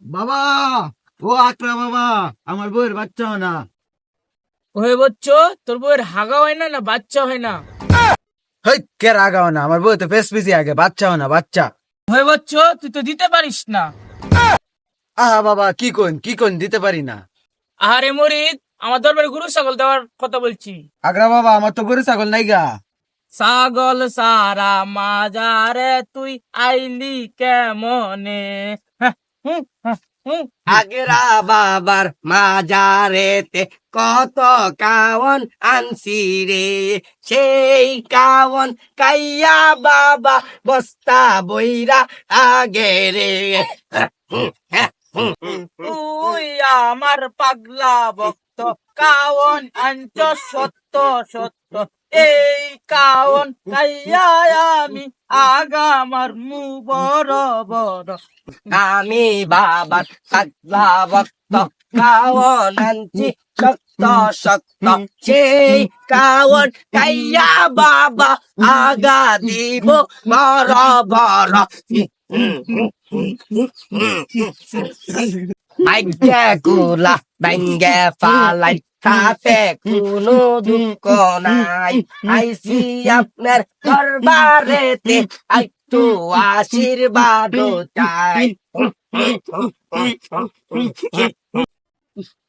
বাবা, ও আকরা বাবা, আমার বউয়ের বাচ্চা হয় না। ওহে বচ্চ, তোর বউয়ের হাগা হয় না, না বাচ্চা হয় না? হেই, কে রাগাও না, আমার বউ তো পেস পিসি আগে, বাচ্চা হয় না, বাচ্চা। ওহে বচ্চ, তুই তো দিতে পারিস না। আহা বাবা, কি কোন দিতে পারি না। আহারে মরিদ, আমার দরবারে গরু ছাগল দেওয়ার কথা বলছি। আকরা বাবা, আমার তো গরু ছাগল নাই গা। ছাগল সারা মাজারে তুই আইলি কেমনে? হ্যাঁ, হুঁ, হ্যাঁ, হুঁ। আগেরা বাবার মাজারেতে কত কাওন আনছি রে, সেই কাওন কাইয়া বাবা বস্তা বইরা আগে রে। তুই আমার পাগলা ভক্ত, কাওন আঞ্চ সত্য সত্য, এই কাওন কাইয়া আমি আগামার মু বড় বড়। আমি বাবার পাগলা ভক্ত, কাওন আনছি শক্ত শক্ত, সেই কাওন কাইয়া বাবা আগা দিব বড় বড়। আইগে কুলা ব্যাঙ্গে ফালাই, তাতে কোনো দুঃখ নাই। আইসি আপনার দরবারেতে, একটু আশীর্বাদ চাই।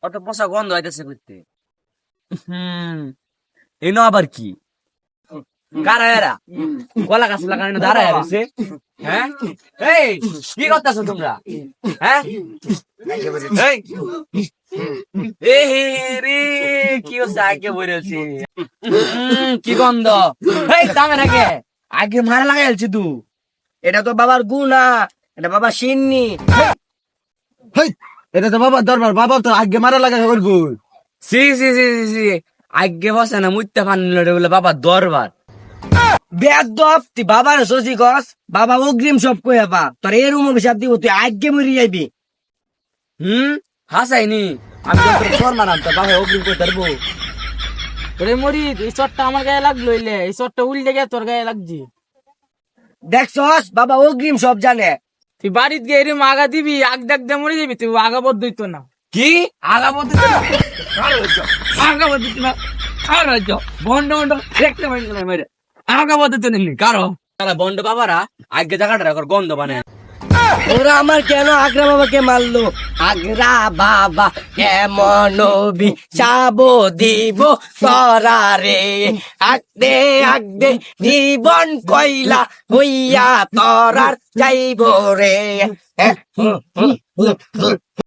অত পচা গন্ধ হইতেছে করতে। এনো আবার কি কারা এরা কলা গাছ লাগানো দাঁড়ায় রয়েছে? হ্যাঁ, এই কি করতেছো তোমরা? হ্যাঁ, এই, রে কি হচ্ছে? আগে বলেছি কি গন্ধ? এই দামে নাকি আগে মারা লাগাইছি তু। এটা তো বাবার গুনা, এটা বাবা সিন্নি। হেই, এটা তো বাবার দরবার, বাবা তো আগে মারা লাগা করবো। সি সি সি সি সি আগে বসে না মুইতে পানি বলে বাবা দরবার। বেদব তুই বাবার সজি গছ, বাবা অগ্রিম সব কয়ে পা, তোর এরম অভিশাপ দিব, তুই আগে মরি যাইবি। হাসাইনি আমি তোর শর্মা নাম, তোর বাবা অগ্রিম করে ধরবো। ওরে মরিদ, এই চটটা আমার গায়ে লাগলো, এলে এই চটটা উল্টে গিয়ে তোর গায়ে লাগছে। দেখছস বাবা অগ্রিম সব জানে। তুই বাড়িতে গিয়ে এরম আগা দিবি, আগ ডাক দিয়ে মরে যাবি, তুই আগা বদ্ধ হইতো না। কি আগা বলতে আগা বলতে না কারো বন্ড বন্ড দেখতে পারি না মেরে আগা বলতে তো নেই কারো বন্ড বাবারা আগে জায়গাটা গন্ধ বানায়। ওরা আমার কেন আগ্রা বাবাকে মারলো? আগ্রা বাবা কেমন চাব দিব তরারে, আগদে আগদে জীবন কইলা হইয়া তরার যাইব রে।